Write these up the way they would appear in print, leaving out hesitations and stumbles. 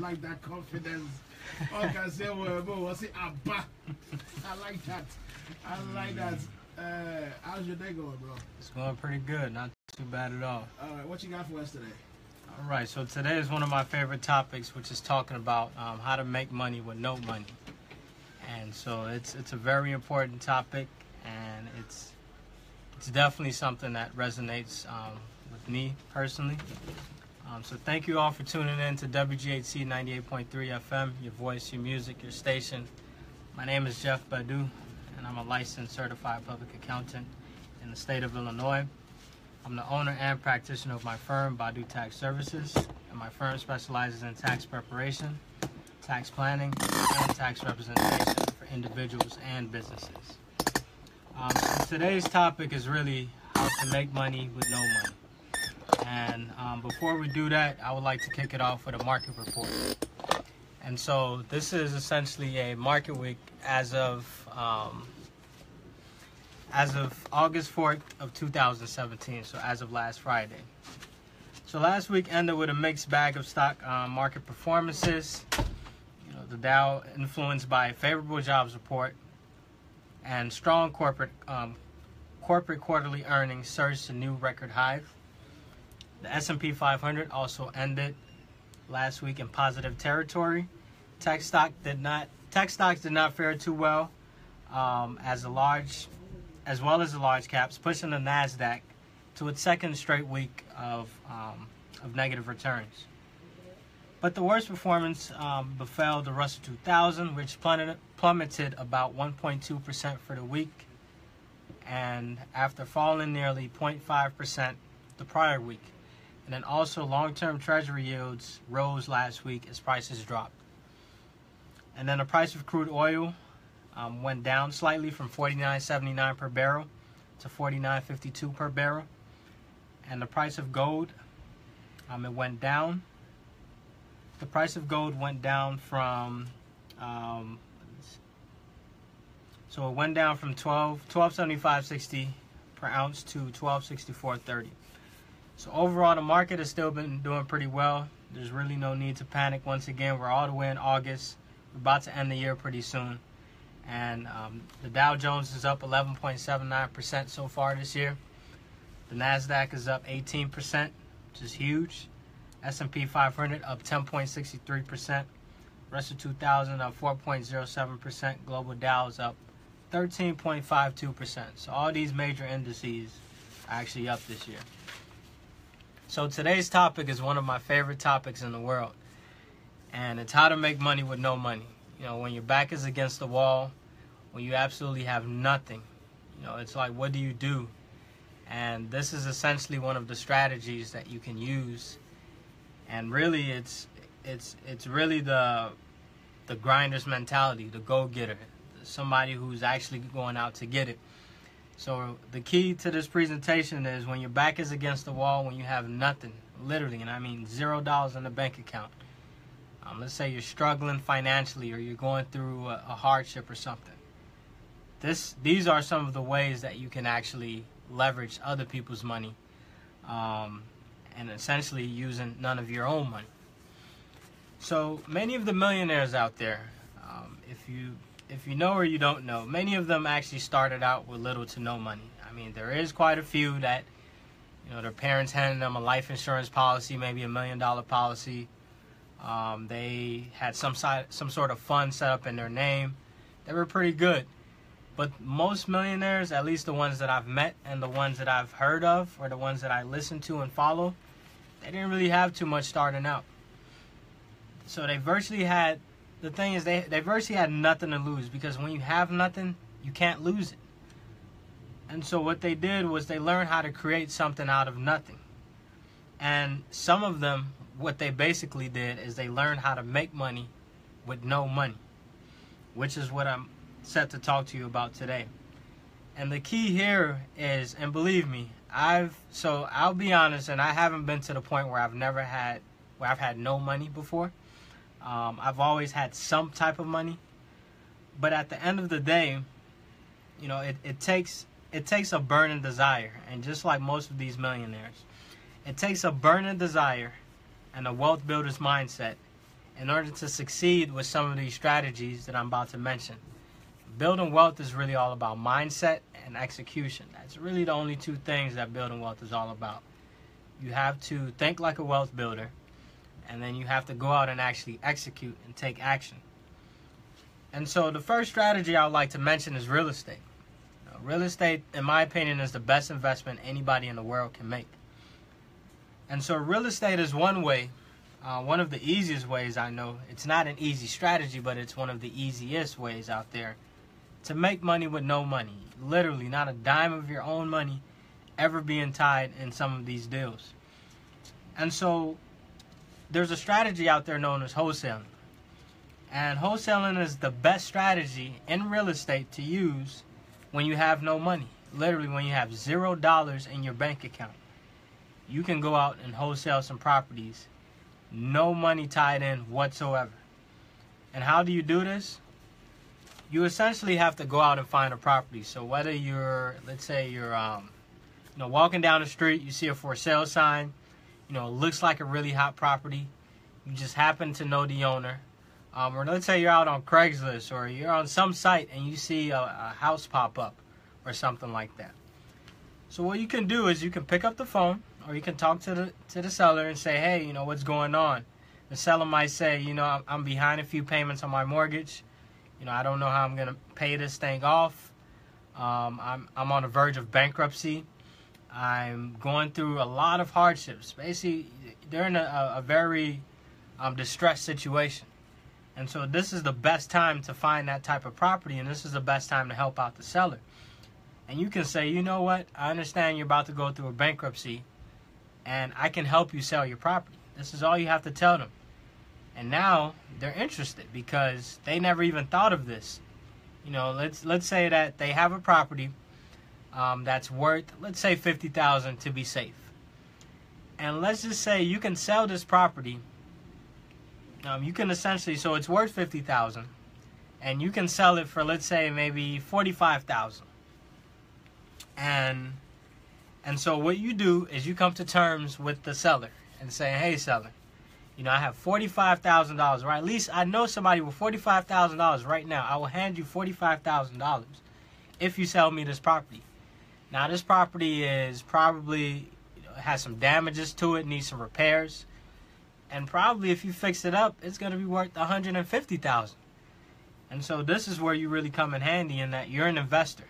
like that confidence. Okay, I say, well, I say, Abba. I like that. I like that. How's your day going, bro? It's going pretty good. Not too bad at all. All right, what you got for us today? All right, so today is one of my favorite topics, which is talking about how to make money with no money. And so it's a very important topic, and it's definitely something that resonates with me personally. So thank you all for tuning in to WGHC 98.3 FM, your voice, your music, your station. My name is Jeff Badu, and I'm a licensed certified public accountant in the state of Illinois. I'm the owner and practitioner of my firm, Badu Tax Services, and my firm specializes in tax preparation, tax planning, and tax representation for individuals and businesses. So today's topic is really how to make money with no money. And before we do that, I would like to kick it off with a market report. And so this is essentially a market week as of August 4th of 2017, so as of last Friday. So last week ended with a mixed bag of stock market performances. You know, the Dow influenced by a favorable jobs report and strong corporate quarterly earnings surged to new record highs. The S&P 500 also ended last week in positive territory. Tech stocks did not fare too well, as well as the large caps, pushing the Nasdaq to its second straight week of negative returns. But the worst performance befell the Russell 2000, which plummeted about 1.2% for the week, and after falling nearly 0.5% the prior week. And then also long-term treasury yields rose last week as prices dropped. And then the price of crude oil went down slightly from $49.79 per barrel to $49.52 per barrel. And the price of gold, it went down. The price of gold went down from so it went down from $12.75.60 per ounce to $12.64.30. So overall, the market has still been doing pretty well. There's really no need to panic. Once again, we're all the way in August. We're about to end the year pretty soon. And the Dow Jones is up 11.79% so far this year. The Nasdaq is up 18%, which is huge. S&P 500 up 10.63%. Russell 2000 up 4.07%. Global Dow is up 13.52%. So all these major indices are actually up this year. So today's topic is one of my favorite topics in the world. And it's how to make money with no money. You know, when your back is against the wall, when you absolutely have nothing, you know, it's like, what do you do? And this is essentially one of the strategies that you can use. And really, it's really the grinder's mentality, the go-getter, somebody who's actually going out to get it. So the key to this presentation is when your back is against the wall, when you have nothing, literally, and I mean $0 in the bank account. Let's say you're struggling financially or you're going through a hardship or something. These are some of the ways that you can actually leverage other people's money, and essentially using none of your own money. So many of the millionaires out there, if you know or you don't know, many of them actually started out with little to no money. I mean, there is quite a few that, you know, their parents handed them a life insurance policy, maybe $1 million policy. They had some sort of fund set up in their name. They were pretty good. But most millionaires, at least the ones that I've met and the ones that I've heard of or the ones that I listen to and follow, they didn't really have too much starting out. So they virtually had, the thing is they virtually had nothing to lose, because when you have nothing, you can't lose it. And so what they did was they learned how to create something out of nothing. And some of them, what they basically did is they learned how to make money with no money, which is what I'm set to talk to you about today. And the key here is, and believe me, I'll be honest, and I haven't been to the point where I've had no money before. I've always had some type of money, but at the end of the day, you know, it takes a burning desire, and just like most of these millionaires, it takes a burning desire and a wealth builder's mindset in order to succeed with some of these strategies that I'm about to mention. Building wealth is really all about mindset and execution. That's really the only two things that building wealth is all about. You have to think like a wealth builder, and then you have to go out and actually execute and take action. And so the first strategy I would like to mention is real estate. Real estate, in my opinion, is the best investment anybody in the world can make. And so real estate is one way, one of the easiest ways I know. It's not an easy strategy, but it's one of the easiest ways out there to make money with no money. Literally, not a dime of your own money ever being tied in some of these deals. And so there's a strategy out there known as wholesaling. And wholesaling is the best strategy in real estate to use when you have no money. Literally, when you have $0 in your bank account. You can go out and wholesale some properties. No money tied in whatsoever. And how do you do this? You essentially have to go out and find a property. So whether you're, let's say you're walking down the street, you see a for sale sign, it looks like a really hot property. You just happen to know the owner. Or let's say you're out on Craigslist or you're on some site and you see a house pop up or something like that. So what you can do is you can pick up the phone or you can talk to the seller and say, hey, what's going on? The seller might say, I'm behind a few payments on my mortgage. I don't know how I'm going to pay this thing off. I'm on the verge of bankruptcy. I'm going through a lot of hardships. Basically, they're in a very distressed situation. And so this is the best time to find that type of property, and this is the best time to help out the seller. And you can say, you know what, I understand you're about to go through a bankruptcy, and I can help you sell your property. This is all you have to tell them. And now they're interested because they never even thought of this. Let's say that they have a property that's worth, let's say $50,000 to be safe. And let's just say you can sell this property. You can essentially, so it's worth $50,000, and you can sell it for, let's say, maybe $45,000. And so what you do is you come to terms with the seller and say, hey, seller, I have $45,000, or at least I know somebody with $45,000 right now. I will hand you $45,000 if you sell me this property. Now, this property is probably has some damages to it, needs some repairs. And probably if you fix it up, it's going to be worth $150,000. And so this is where you really come in handy in that you're an investor.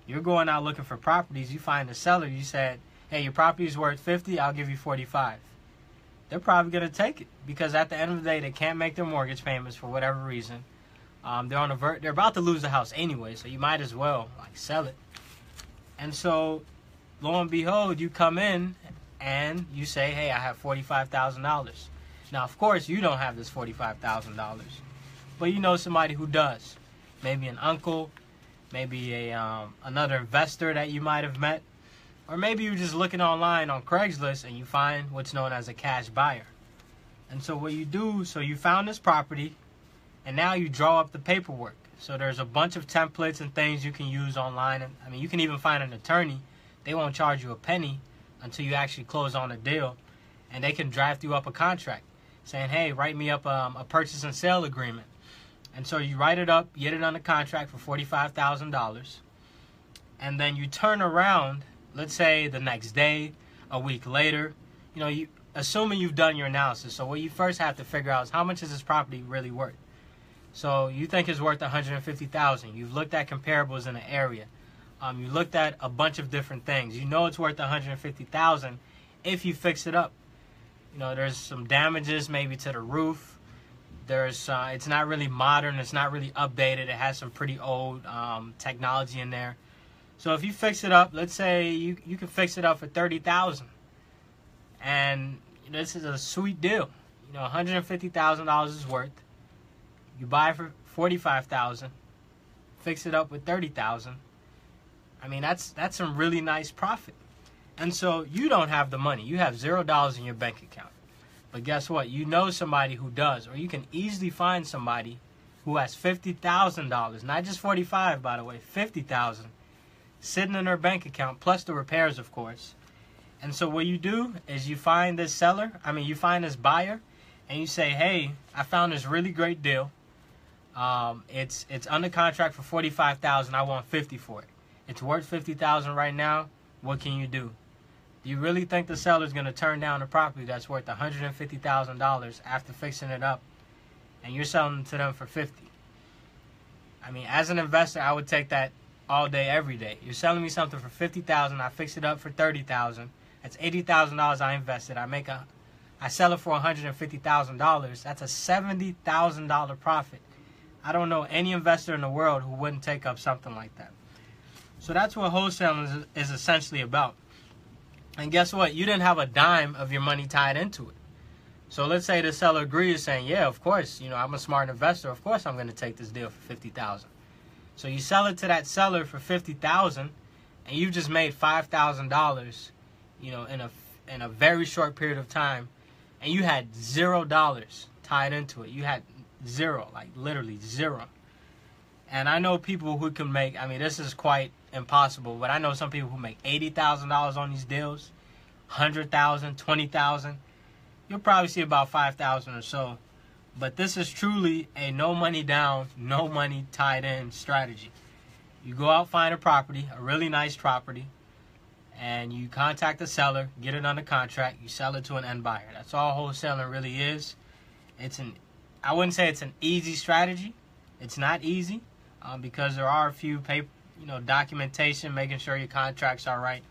You're going out looking for properties. You find a seller. You said, hey, your property is worth $50,000. I'll give you $45,000. They're probably going to take it because at the end of the day, they can't make their mortgage payments for whatever reason. They're about to lose the house anyway, so you might as well sell it. And so, lo and behold, you come in and you say, hey, I have $45,000. Now, of course, you don't have this $45,000, but you know somebody who does. Maybe an uncle, maybe another investor that you might have met, or maybe you're just looking online on Craigslist and you find what's known as a cash buyer. And so what you do, so you found this property, and now you draw up the paperwork. So there's a bunch of templates and things you can use online. And, you can even find an attorney. They won't charge you a penny until you actually close on a deal, and they can draft you up a contract saying, hey, write me up a purchase and sale agreement. And so you write it up, get it on the contract for $45,000, and then you turn around, let's say the next day, a week later, assuming you've done your analysis. So what you first have to figure out is how much is this property really worth. So you think it's worth $150,000. You've looked at comparables in the area. You looked at a bunch of different things. You know it's worth $150,000 if you fix it up. There's some damages maybe to the roof. It's not really modern. It's not really updated. It has some pretty old technology in there. So if you fix it up, let's say you can fix it up for $30,000, and this is a sweet deal. $150,000 is worth. You buy for $45,000, fix it up with $30,000. That's some really nice profit. And so you don't have the money. You have $0 in your bank account. But guess what? You know somebody who does, or you can easily find somebody who has $50,000, not just $45,000, by the way, $50,000 sitting in their bank account, plus the repairs, of course. And so what you do is you find this buyer, and you say, hey, I found this really great deal. It's under contract for $45,000. I want $50,000 for it. It's worth $50,000 right now. What can you do? Do you really think the seller's going to turn down a property that's worth $150,000 after fixing it up, and you're selling it to them for $50,000? I mean, as an investor, I would take that all day, every day. You're selling me something for $50,000. I fix it up for $30,000. That's $80,000 I invested. I sell it for $150,000. That's a $70,000 profit. I don't know any investor in the world who wouldn't take up something like that. So that's what wholesaling is essentially about. And guess what? You didn't have a dime of your money tied into it. So let's say the seller agrees, saying, yeah, of course, I'm a smart investor. Of course I'm going to take this deal for $50,000. So you sell it to that seller for $50,000, and you've just made $5,000, in a very short period of time, and you had $0 tied into it. You had zero, like literally zero. And I know people who can make, this is quite impossible, but I know some people who make $80,000 on these deals, $100,000, $20,000. You'll probably see about $5,000 or so. But this is truly a no money down, no money tied in strategy. You go out, find a property, a really nice property, and you contact the seller, get it under contract, you sell it to an end buyer. That's all wholesaling really is. I wouldn't say it's an easy strategy. It's not easy because there are a few documentation, making sure your contracts are right,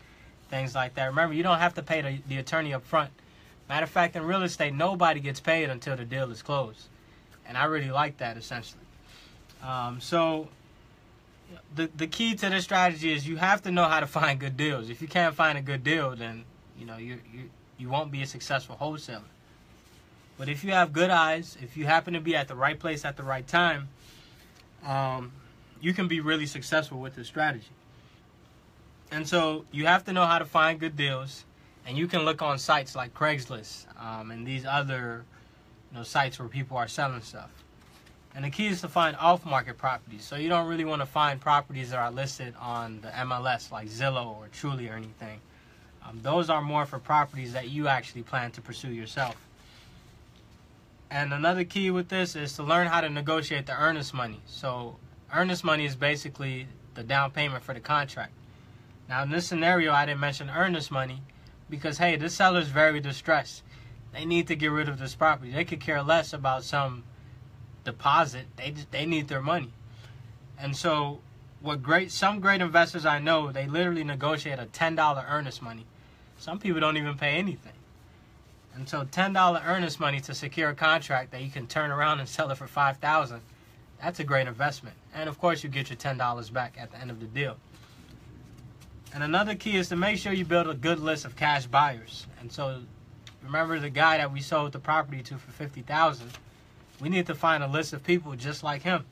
things like that. Remember, you don't have to pay the attorney up front. Matter of fact, in real estate, nobody gets paid until the deal is closed. And I really like that, essentially. So the key to this strategy is you have to know how to find good deals. If you can't find a good deal, then you won't be a successful wholesaler. But if you have good eyes, if you happen to be at the right place at the right time, you can be really successful with this strategy. And so you have to know how to find good deals. And you can look on sites like Craigslist and these other sites where people are selling stuff. And the key is to find off-market properties. So you don't really want to find properties that are listed on the MLS like Zillow or Truly or anything. Those are more for properties that you actually plan to pursue yourself. And another key with this is to learn how to negotiate the earnest money. So earnest money is basically the down payment for the contract. Now in this scenario, I didn't mention earnest money because, hey, this seller is very distressed. They need to get rid of this property. They could care less about some deposit. They need their money. And so some great investors I know, they literally negotiate a $10 earnest money. Some people don't even pay anything. And so $10 earnest money to secure a contract that you can turn around and sell it for $5,000, that's a great investment. And of course you get your $10 back at the end of the deal. And another key is to make sure you build a good list of cash buyers. And so remember the guy that we sold the property to for $50,000, we need to find a list of people just like him.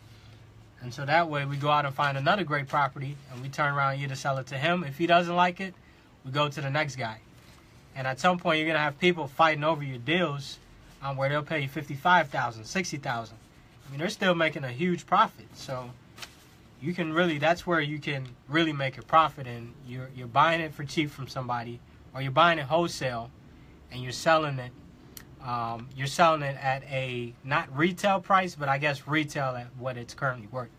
And so that way we go out and find another great property and we turn around and either sell it to him. If he doesn't like it, we go to the next guy. And at some point you're going to have people fighting over your deals where they'll pay you $55,000, $60,000. They're still making a huge profit. So you can really, that's where you can really make a profit, and you're buying it for cheap from somebody, or you're buying it wholesale and you're selling it at a not retail price, but I guess retail at what it's currently worth.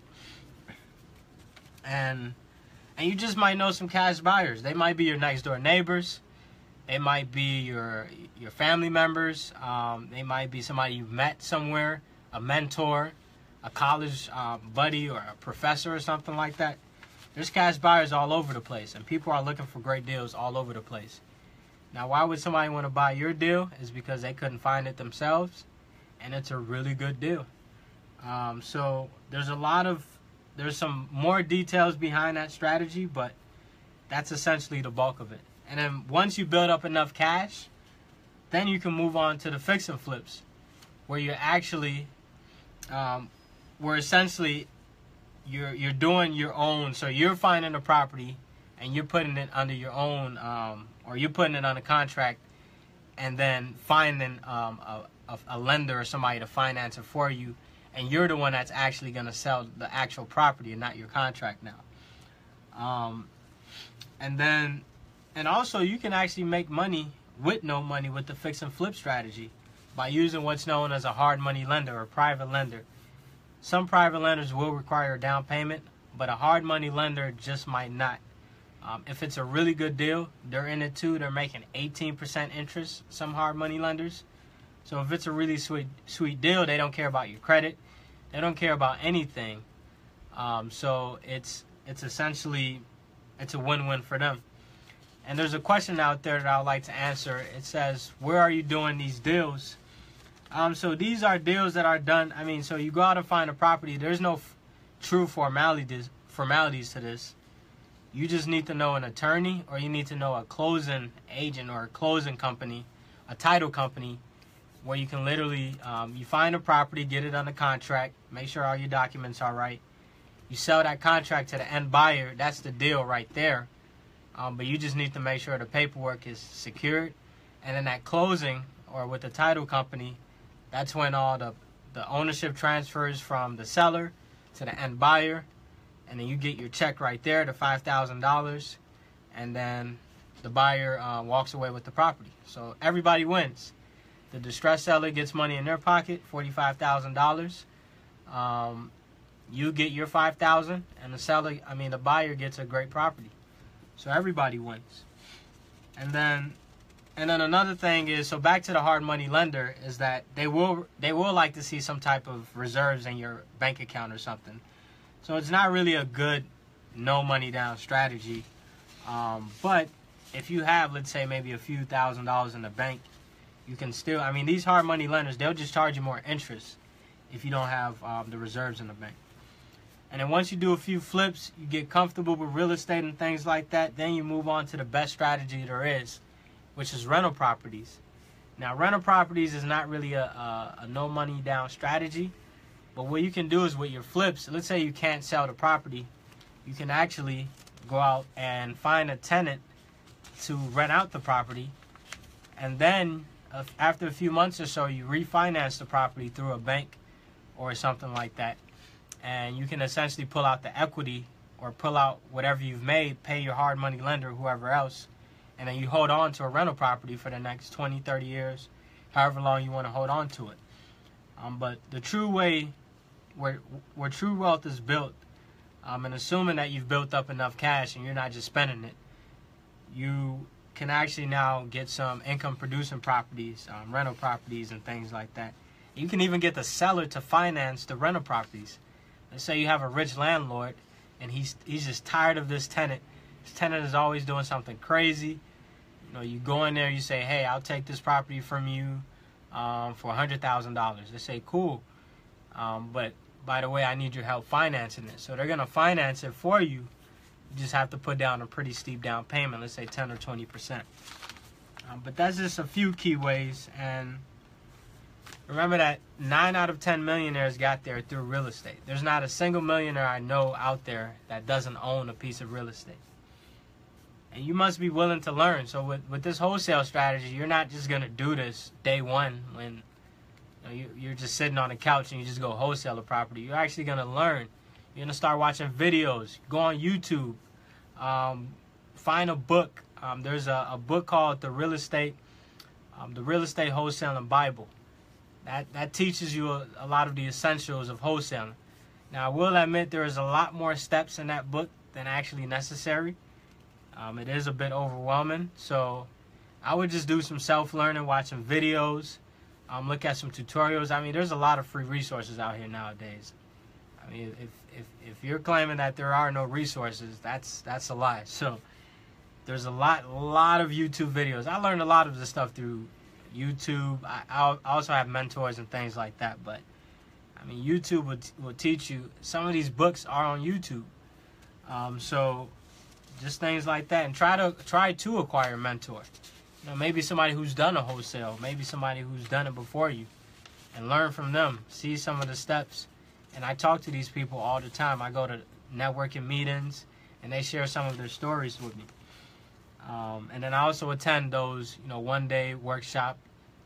And you just might know some cash buyers. They might be your next door neighbors. They might be your family members. They might be somebody you've met somewhere, a mentor, a college buddy, or a professor or something like that. There's cash buyers all over the place, and people are looking for great deals all over the place. Now, why would somebody want to buy your deal? Is because they couldn't find it themselves, and it's a really good deal. So there's some more details behind that strategy, but that's essentially the bulk of it. And then once you build up enough cash, then you can move on to the fix and flips, where you're actually where essentially you're doing your own. So you're finding a property and you're putting it under your own, or you're putting it on a contract, and then finding a lender or somebody to finance it for you, and you're the one that's actually going to sell the actual property and not your contract now. And also you can actually make money with no money with the fix and flip strategy by using what's known as a hard money lender or private lender. Some private lenders will require a down payment, but a hard money lender just might not. If it's a really good deal, they're in it too. They're making 18% interest, some hard money lenders. So if it's a really sweet deal, they don't care about your credit. They don't care about anything. So it's essentially, it's a win-win for them. And there's a question out there that I would like to answer. It says, where are you doing these deals? So these are deals that are done. I mean, so you go out and find a property. There's no true formalities to this. You just need to know an attorney, or you need to know a closing agent or a closing company, a title company, where you can literally, you find a property, get it under contract, make sure all your documents are right. You sell that contract to the end buyer. That's the deal right there. But you just need to make sure the paperwork is secured. And then at closing, or with the title company, that's when all the ownership transfers from the seller to the end buyer. And then you get your check right there, the $5,000. And then the buyer walks away with the property. So everybody wins. The distressed seller gets money in their pocket, $45,000. You get your $5,000, and the buyer gets a great property. So everybody wins. And then another thing is, so back to the hard money lender, is that they will like to see some type of reserves in your bank account or something. So it's not really a good no money down strategy. But if you have, let's say, maybe a few $1,000s in the bank, you can still, I mean, these hard money lenders, they'll just charge you more interest if you don't have the reserves in the bank. And then once you do a few flips, you get comfortable with real estate and things like that, then you move on to the best strategy there is, which is rental properties. Now, rental properties is not really a no money down strategy, but what you can do is with your flips, let's say you can't sell the property, you can actually go out and find a tenant to rent out the property, and then after a few months or so, you refinance the property through a bank or something like that. And you can essentially pull out the equity or pull out whatever you've made, pay your hard money lender, whoever else, and then you hold on to a rental property for the next 20, 30 years, however long you want to hold on to it. But the true way where true wealth is built, and assuming that you've built up enough cash and you're not just spending it, you can actually now get some income producing properties, rental properties and things like that. You can even get the seller to finance the rental properties. Let's say you have a rich landlord and he's just tired of this tenant. This tenant is always doing something crazy. You know, you go in there, you say, hey, I'll take this property from you for $100,000. They say, cool. But by the way, I need your help financing it. So they're going to finance it for you. You just have to put down a pretty steep down payment, let's say 10 or 20%. But that's just a few key ways. And remember that 9 out of 10 millionaires got there through real estate. There's not a single millionaire I know out there that doesn't own a piece of real estate. And you must be willing to learn. So with this wholesale strategy, you're not just going to do this day one when you're just sitting on the couch and you just go wholesale a property. You're actually going to learn. You're going to start watching videos. Go on YouTube. Find a book. There's a book called The Real Estate Wholesaling Bible. That teaches you a lot of the essentials of wholesaling. Now, I will admit there is a lot more steps in that book than actually necessary. It is a bit overwhelming. So I would just do some self-learning, watching videos, look at some tutorials. I mean, there's a lot of free resources out here nowadays. I mean, if you're claiming that there are no resources, that's a lie. So there's a lot of YouTube videos. I learned a lot of this stuff through YouTube. I also have mentors and things like that. But I mean, YouTube will teach you. Some of these books are on YouTube. So just things like that, and try to acquire a mentor. You know, maybe somebody who's done a wholesale, maybe somebody who's done it before you, and learn from them. See some of the steps. And I talk to these people all the time. I go to networking meetings, and they share some of their stories with me. And then I also attend those, one-day workshop,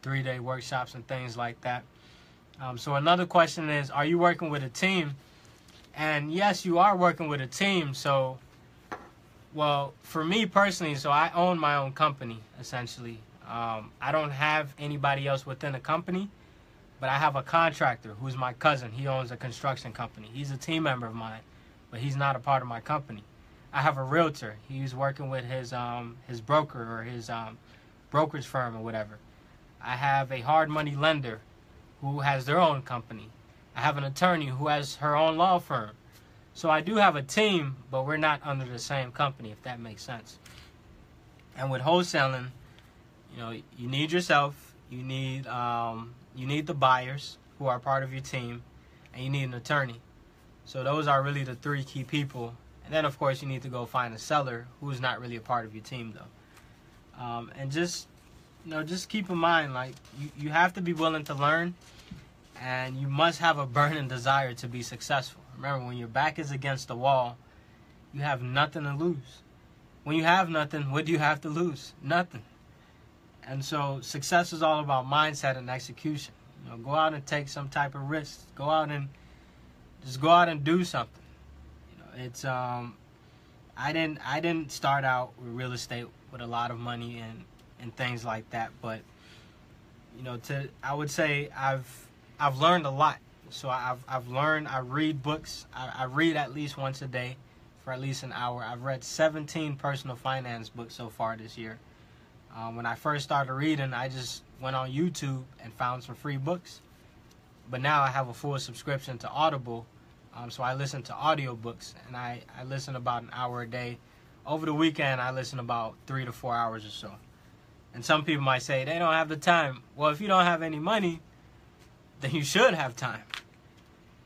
3-day workshops, and things like that. So another question is, are you working with a team? And yes, you are working with a team. So, well, for me personally, so I own my own company, essentially. I don't have anybody else within the company, but I have a contractor who's my cousin. He owns a construction company. He's a team member of mine, but he's not a part of my company. I have a realtor. He's working with his broker or his brokerage firm or whatever. I have a hard money lender who has their own company. I have an attorney who has her own law firm. So I do have a team, but we're not under the same company, if that makes sense. And with wholesaling, you know, you need yourself, you need the buyers who are part of your team, and you need an attorney. So those are really the three key people. And then, of course, you need to go find a seller who's not really a part of your team, though. And just keep in mind, like, you have to be willing to learn, and you must have a burning desire to be successful. Remember, when your back is against the wall, you have nothing to lose. When you have nothing, what do you have to lose? Nothing. And so success is all about mindset and execution. You know, go out and take some type of risk. Go out and do something. You know, it's I didn't start out with real estate with a lot of money and things like that, but you know, I would say I've learned a lot. So I've learned. I read books. I read at least once a day for at least an hour. I've read 17 personal finance books so far this year. When I first started reading, I just went on YouTube and found some free books. But now I have a full subscription to Audible, so I listen to audiobooks, and I listen about an hour a day. Over the weekend, I listen about 3 to 4 hours or so. And some people might say they don't have the time. Well, if you don't have any money, then you should have time.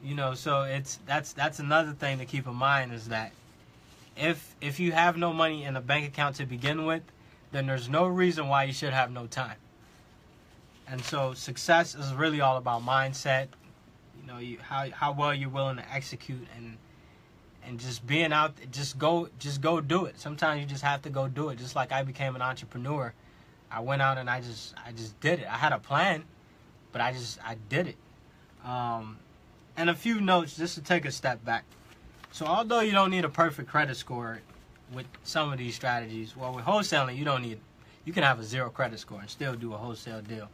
You know, so that's another thing to keep in mind, is that if you have no money in a bank account to begin with, then there's no reason why you should have no time. And so success is really all about mindset. You know, how well you're willing to execute, and just being out, just go do it. Sometimes you just have to go do it. Just like I became an entrepreneur. I went out and I just did it. I had a plan, but I did it. And a few notes just to take a step back. So although you don't need a perfect credit score with some of these strategies, well, with wholesaling, you can have a 0 credit score and still do a wholesale deal.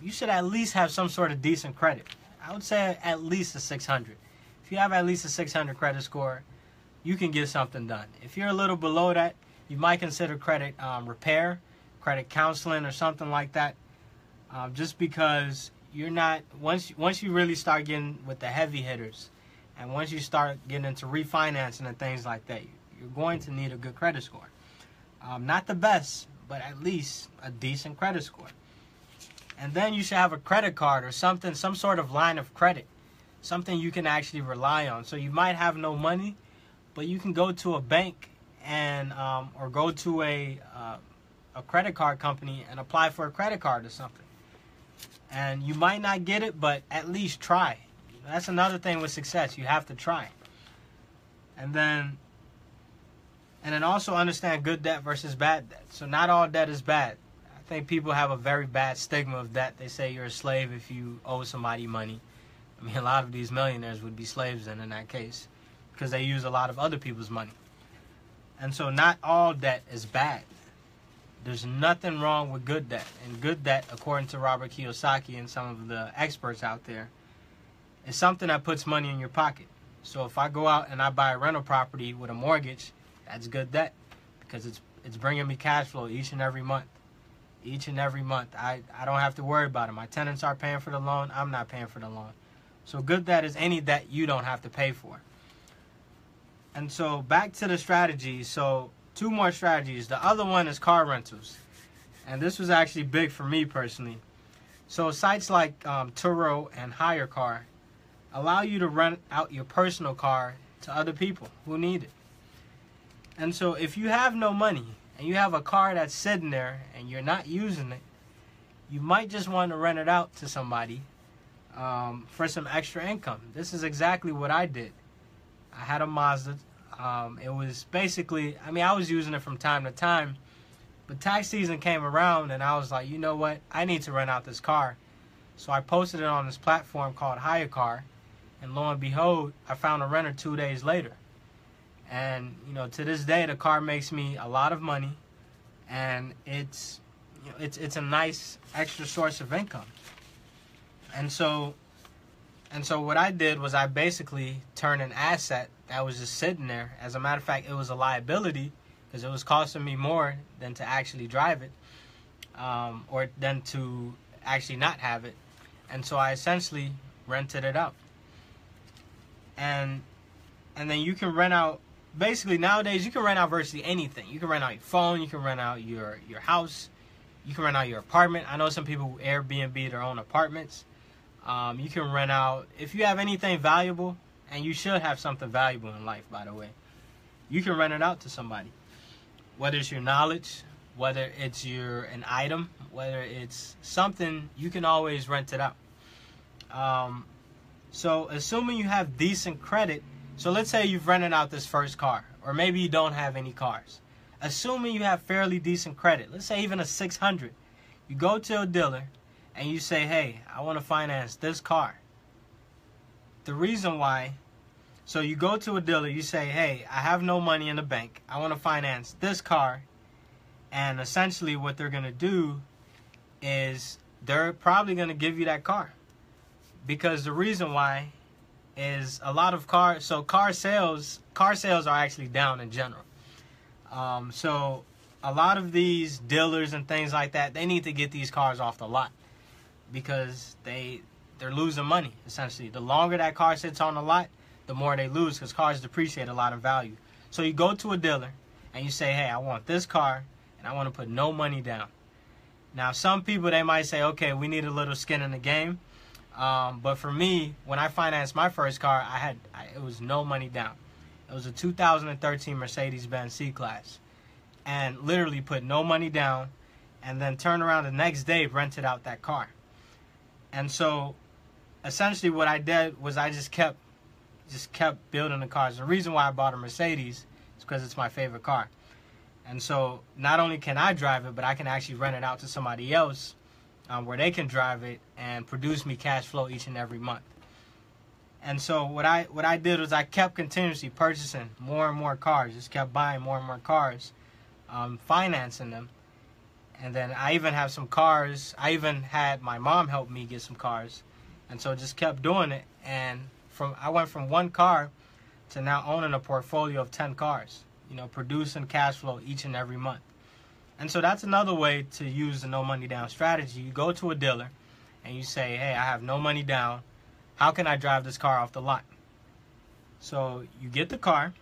You should at least have some sort of decent credit. I would say at least a 600. If you have at least a 600 credit score, you can get something done. If you're a little below that, you might consider credit repair, credit counseling, or something like that. Just because you're not, once you really start getting with the heavy hitters, and once you start getting into refinancing and things like that, you're going to need a good credit score. Not the best, but at least a decent credit score. And then you should have a credit card or something, some sort of line of credit, something you can actually rely on. So you might have no money, but you can go to a bank and or go to a credit card company and apply for a credit card or something. And you might not get it, but at least try. That's another thing with success. You have to try. And then also understand good debt versus bad debt. So not all debt is bad. I think people have a very bad stigma of debt. They say you're a slave if you owe somebody money. I mean, a lot of these millionaires would be slaves in that case, because they use a lot of other people's money. And so not all debt is bad. There's nothing wrong with good debt. And good debt, according to Robert Kiyosaki and some of the experts out there, is something that puts money in your pocket. So if I go out and I buy a rental property with a mortgage, that's good debt, because it's bringing me cash flow each and every month. Each and every month. I don't have to worry about it. My tenants are paying for the loan. I'm not paying for the loan. So good debt is any debt you don't have to pay for. And so back to the strategies. So 2 more strategies. The other one is car rentals. And this was actually big for me personally. So sites like Turo and HireCar allow you to rent out your personal car to other people who need it. And so if you have no money and you have a car that's sitting there and you're not using it, you might just want to rent it out to somebody for some extra income. This is exactly what I did. I had a Mazda. It was basically, I mean, I was using it from time to time, but tax season came around and I was like, you know what? I need to rent out this car. So I posted it on this platform called HireCar, and lo and behold, I found a renter 2 days later. And, you know, to this day, the car makes me a lot of money, and it's it's a nice extra source of income. And so what I did was I basically turned an asset that was just sitting there. As a matter of fact, it was a liability because it was costing me more than to actually drive it, or than to actually not have it. And so I essentially rented it out. And then you can rent out, basically nowadays you can rent out virtually anything. You can rent out your phone, you can rent out your house, you can rent out your apartment. I know some people Airbnb their own apartments. You can rent out, if you have anything valuable, and you should have something valuable in life, by the way, you can rent it out to somebody. Whether it's your knowledge, whether it's an item, whether it's something, you can always rent it out. So assuming you have decent credit, so let's say you've rented out this first car, or maybe you don't have any cars. Assuming you have fairly decent credit, let's say even a 600, you go to a dealer and you say, hey, I want to finance this car. The reason why, so you go to a dealer, you say, hey, I have no money in the bank, I want to finance this car. And essentially what they're going to do is they're probably going to give you that car. Because the reason why is a lot of car sales are actually down in general. So a lot of these dealers and things like that, they need to get these cars off the lot because they're losing money, essentially. The longer that car sits on the lot, the more they lose because cars depreciate a lot in value. So you go to a dealer and you say, hey, I want this car and I want to put no money down. Now, some people, they might say, okay, we need a little skin in the game. But for me, when I financed my first car, it was no money down. It was a 2013 Mercedes-Benz C-Class. And literally put no money down and then turn around the next day, rented out that car. And so essentially what I did was I just kept building the cars. The reason why I bought a Mercedes is because it's my favorite car. And so not only can I drive it, but I can actually rent it out to somebody else where they can drive it and produce me cash flow each and every month. And so what I did was I kept continuously purchasing more and more cars, just kept buying more and more cars, financing them. And then I even have some cars. I even had my mom help me get some cars. And so just kept doing it. And I went from one car to now owning a portfolio of 10 cars, producing cash flow each and every month. And so that's another way to use the no money down strategy. You go to a dealer and you say, hey, I have no money down. How can I drive this car off the lot? So you get the car,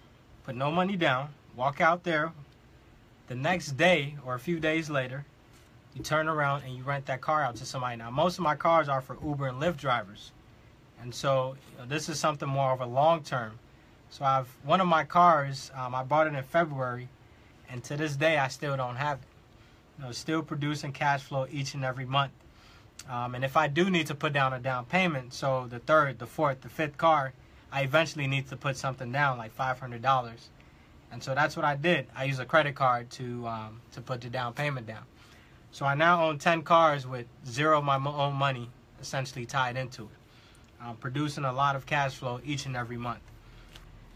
put no money down, walk out there. The next day or a few days later, you turn around and you rent that car out to somebody. Now, most of my cars are for Uber and Lyft drivers. And so this is something more of a long term. So one of my cars, I bought it in February, and to this day, I still don't have it. Still producing cash flow each and every month. And if I do need to put down a down payment, so the third, the fourth, the fifth car, I eventually need to put something down, like $500. And so that's what I did. I used a credit card to put the down payment down. So I now own 10 cars with zero of my own money essentially tied into it. Producing a lot of cash flow each and every month.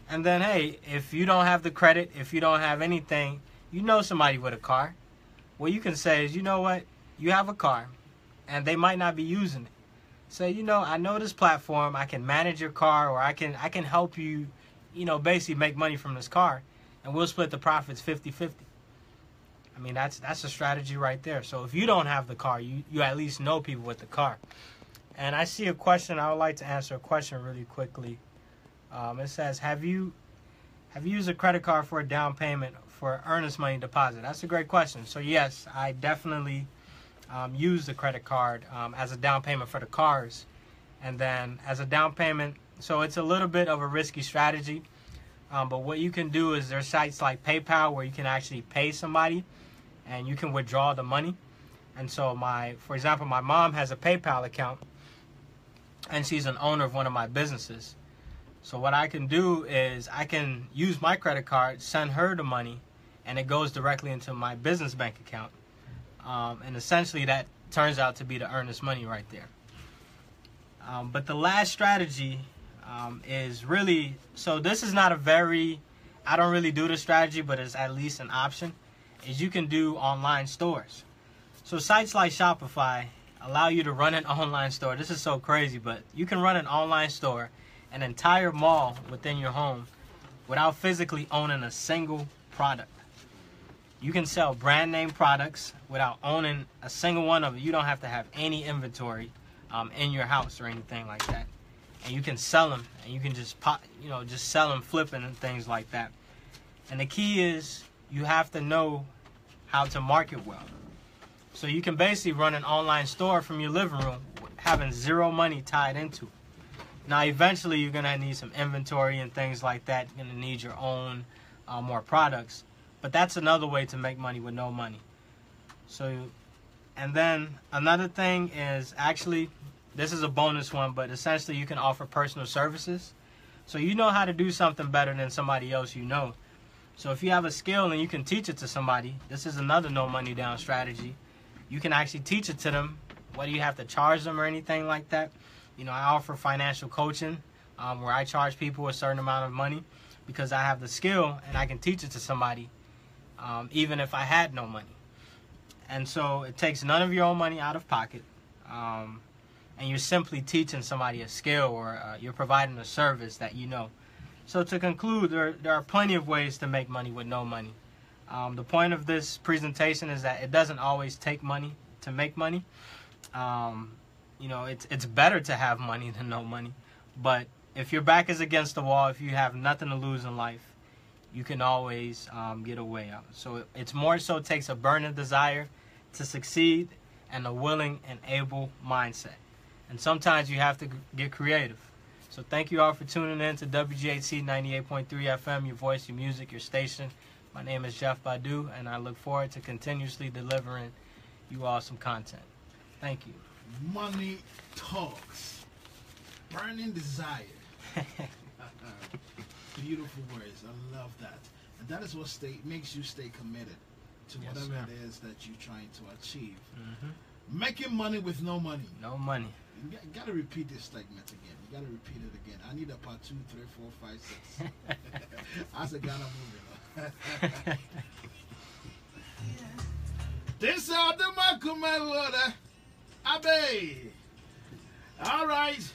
And then, hey, if you don't have the credit, if you don't have anything, somebody with a car. What you can say is, you know what? You have a car, and they might not be using it. Say, I know this platform. I can manage your car, or I can help you, basically make money from this car, and we'll split the profits 50-50. I mean, that's a strategy right there. So if you don't have the car, you at least know people with the car. And I see a question. I would like to answer a question really quickly. It says, have you used a credit card for a down payment for earnest money deposit? That's a great question. So yes, I definitely use the credit card as a down payment for the cars. And then as a down payment, so it's a little bit of a risky strategy. But what you can do is there's sites like PayPal where you can actually pay somebody and you can withdraw the money. And so for example, my mom has a PayPal account and she's an owner of one of my businesses. So what I can do is I can use my credit card, send her the money, and it goes directly into my business bank account. And essentially that turns out to be the earnest money right there. But the last strategy is really, so this is not I don't really do this strategy, but it's at least an option, is you can do online stores. So sites like Shopify allow you to run an online store. This is so crazy, but you can run an online store, an entire mall within your home, without physically owning a single product. You can sell brand name products without owning a single one of them. You don't have to have any inventory in your house or anything like that. And you can sell them, and you can just just sell them, flipping and things like that. And the key is you have to know how to market well. So you can basically run an online store from your living room, having zero money tied into it. Now, eventually, you're going to need some inventory and things like that. You're going to need your own more products. But that's another way to make money with no money. So, and then another thing is, actually, this is a bonus one, but essentially you can offer personal services. So you know how to do something better than somebody else you know. So if you have a skill and you can teach it to somebody, this is another no money down strategy. You can actually teach it to them, whether you have to charge them or anything like that. You know, I offer financial coaching where I charge people a certain amount of money because I have the skill and I can teach it to somebody even if I had no money. And so it takes none of your own money out of pocket. And you're simply teaching somebody a skill, or you're providing a service that you know. So to conclude, there are plenty of ways to make money with no money. The point of this presentation is that it doesn't always take money to make money. You know, it's better to have money than no money. But if your back is against the wall, if you have nothing to lose in life, you can always get a way out. So it's more so takes a burning desire to succeed and a willing and able mindset. And sometimes you have to get creative. So thank you all for tuning in to WGHC 98.3 FM, your voice, your music, your station. My name is Jeff Badu, and I look forward to continuously delivering you all some content. Thank you. Money talks. Burning desire. Beautiful words. I love that. And that is what makes you stay committed to whatever it is that you're trying to achieve. Making money with no money. No money. You got to repeat this segment again. You got to repeat it again. I need a part 2, 3, 4, 5, 6. As a Ghana movie. This is the Makume water. Abe. All right.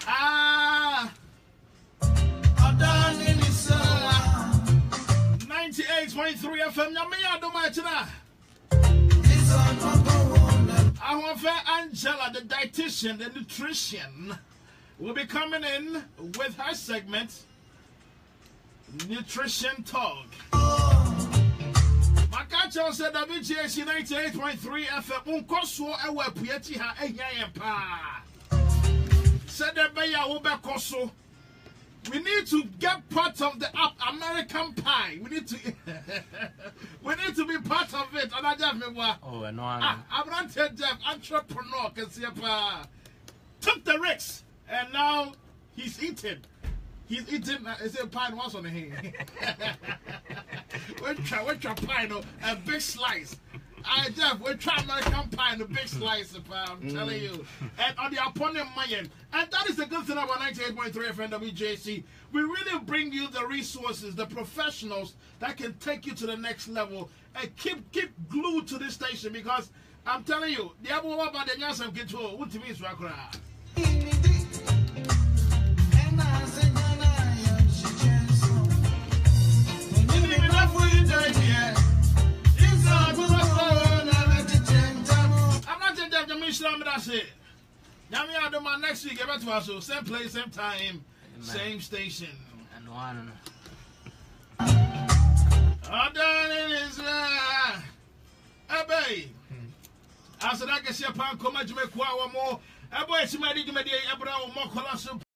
Ah. 98.3 FM. Yamiya do my china. I want for Angela, the dietitian, the nutrition, will be coming in with her segment, Nutrition Talk. Makacho said WGHC 98.3 FM. Unkoso ewe puyechi ha enyanye pa. Said the beya ube koso. We need to get part of the American pie. We need to be part of it. And I just oh, no, I'm not Jeff, entrepreneur, took the risks, and now he's eating. He's eating. Is it pie? What's on the hand? We're trying pie, no, a big slice. Jeff, we're trying American pie in a big slice, I'm telling you. And on the opponent Mayan. And that is the good thing about 98.3 FM WJC. We really bring you the resources, the professionals that can take you to the next level. And keep glued to this station, because I'm telling you, the Abu Waba the Nyasam Kito, what to me is Rakura. That's it. Now I do my next week. Get back to us. Same place, same time, same station. And one. All done in Israel. Hey, I said I can see a pan come at you make more. I boy, she might give me the Abraham more colors.